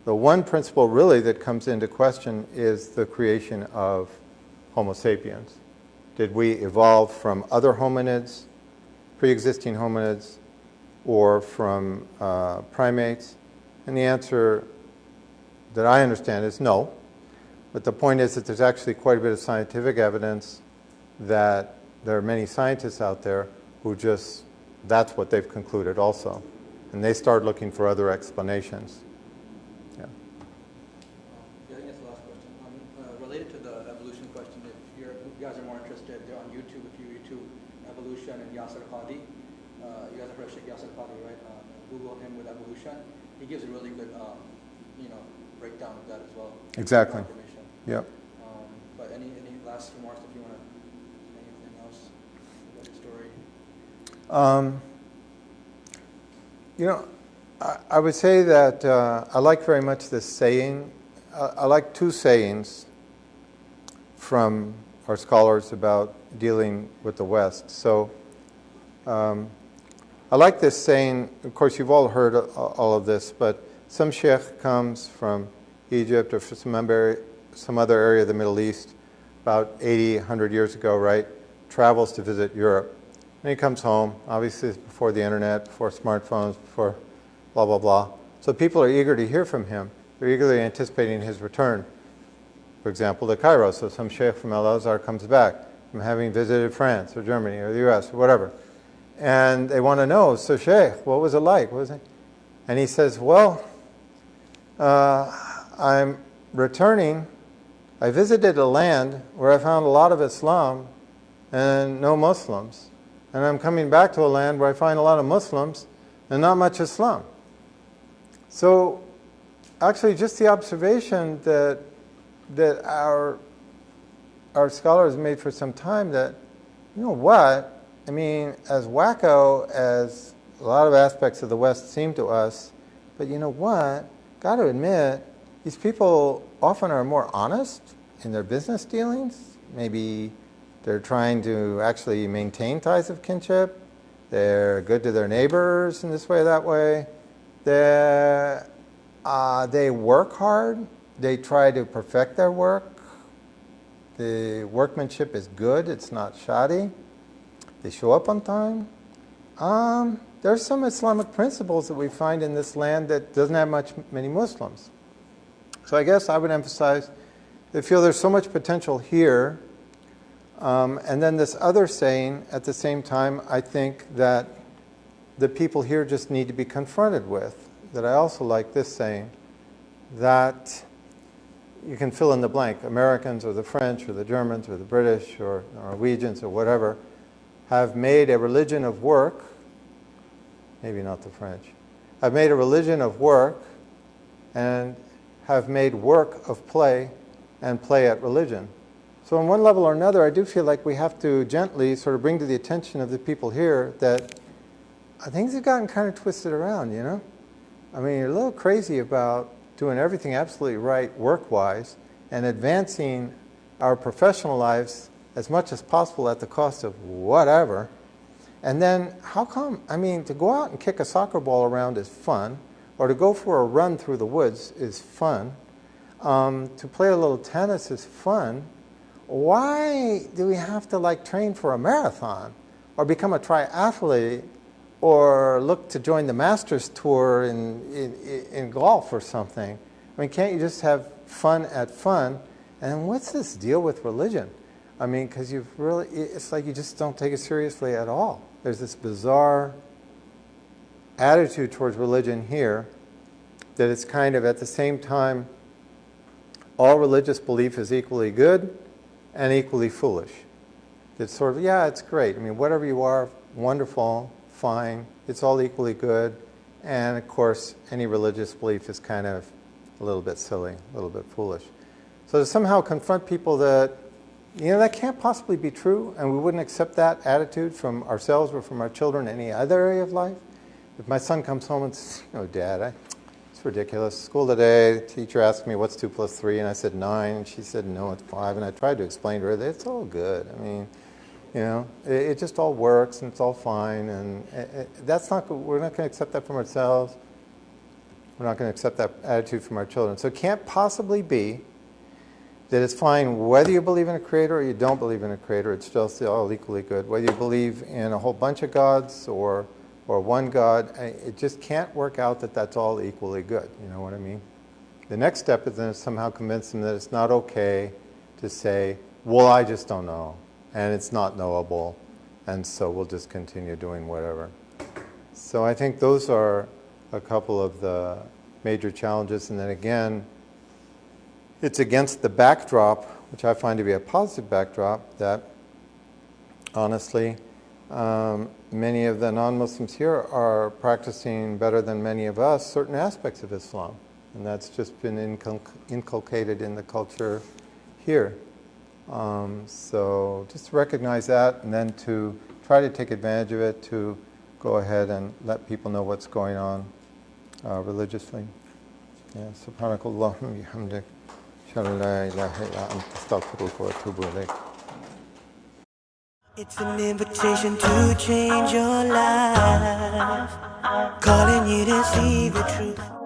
The one principle really that comes into question is the creation of Homo sapiens. Did we evolve from other hominids, pre-existing hominids, or from primates? And the answer that I understand is no. But the point is that there's actually quite a bit of scientific evidence that there are many scientists out there who just, that's what they've concluded also. And they start looking for other explanations. Yeah. Yeah, I think that's the last question. Related to the evolution question, if you guys are more interested, they're on YouTube. If you YouTube evolution and Yasser Hadi, you guys have heard of Sheikh Yasser Hadi, right? Google him with evolution. He gives a really good, breakdown of that as well. Exactly. Yep. But any last remarks if you want to say anything else about your story? I would say that I like very much this saying. I like two sayings from our scholars about dealing with the West. So I like this saying. Of course, you've all heard all of this, but some sheikh comes from Egypt or from some other area of the Middle East about 80, 100 years ago, right? Travels to visit Europe. And he comes home. Obviously, it's before the internet, before smartphones, before blah, blah, blah. So people are eager to hear from him. They're eagerly anticipating his return. For example, to Cairo. So some sheikh from Al-Azhar comes back from having visited France or Germany or the US or whatever. And they want to know, so sheikh, what was it like? What was it? And he says, well, I'm returning. I visited a land where I found a lot of Islam and no Muslims. And I'm coming back to a land where I find a lot of Muslims and not much Islam. So actually just the observation that our scholars made for some time that, you know what, I mean, as wacko as a lot of aspects of the West seem to us, but you know what, got to admit, these people often are more honest in their business dealings. Maybe they're trying to actually maintain ties of kinship. They're good to their neighbors in this way or that way. They work hard. They try to perfect their work. The workmanship is good. It's not shoddy. They show up on time. There's some Islamic principles that we find in this land that doesn't have many Muslims. So I guess I would emphasize, I feel there's so much potential here. And then this other saying, at the same time, I think that the people here just need to be confronted with. That I also like this saying, that you can fill in the blank. Americans or the French or the Germans or the British or Norwegians or whatever have made a religion of work, maybe not the French, have made a religion of work and have made work of play and play at religion. So on one level or another, I do feel like we have to gently sort of bring to the attention of the people here that things have gotten kind of twisted around, you know? I mean, you're a little crazy about doing everything absolutely right work-wise and advancing our professional lives as much as possible at the cost of whatever. And then how come, I mean, to go out and kick a soccer ball around is fun, or to go for a run through the woods is fun, to play a little tennis is fun. Why do we have to like train for a marathon or become a triathlete or look to join the Masters Tour in golf or something? I mean, can't you just have fun at fun? And what's this deal with religion? I mean, because it's like you just don't take it seriously at all. There's this bizarre attitude towards religion here that it's kind of at the same time, all religious belief is equally good and equally foolish. It's sort of, yeah, it's great. I mean, whatever you are, wonderful, fine. It's all equally good. And of course, any religious belief is kind of a little bit silly, a little bit foolish. So to somehow confront people that, that can't possibly be true, and we wouldn't accept that attitude from ourselves or from our children in any other area of life. If my son comes home and says, Dad, it's ridiculous. School today, the teacher asked me, what's 2 + 3? And I said 9, and she said, no, it's 5. And I tried to explain to her that it's all good. I mean, it just all works, and it's all fine. And we're not going to accept that from ourselves. We're not going to accept that attitude from our children. So it can't possibly be that it's fine whether you believe in a creator or you don't believe in a creator. It's just all equally good. Whether you believe in a whole bunch of gods or one God, it just can't work out that that's all equally good. You know what I mean? The next step is then to somehow convince them that it's not okay to say, well, I just don't know, and it's not knowable, and so we'll just continue doing whatever. So I think those are a couple of the major challenges, and then again, it's against the backdrop, which I find to be a positive backdrop, that honestly, many of the non-Muslims here are practicing better than many of us certain aspects of Islam. And that's just been inculcated in the culture here. So just to recognize that, and then to try to take advantage of it, to go ahead and let people know what's going on religiously. Yeah, subhanakallahumma bihamdik. Ashhadu an la ilaha illa anta astaghfiruka wa atubu ilayk. It's an invitation to change your life, calling you to see the truth.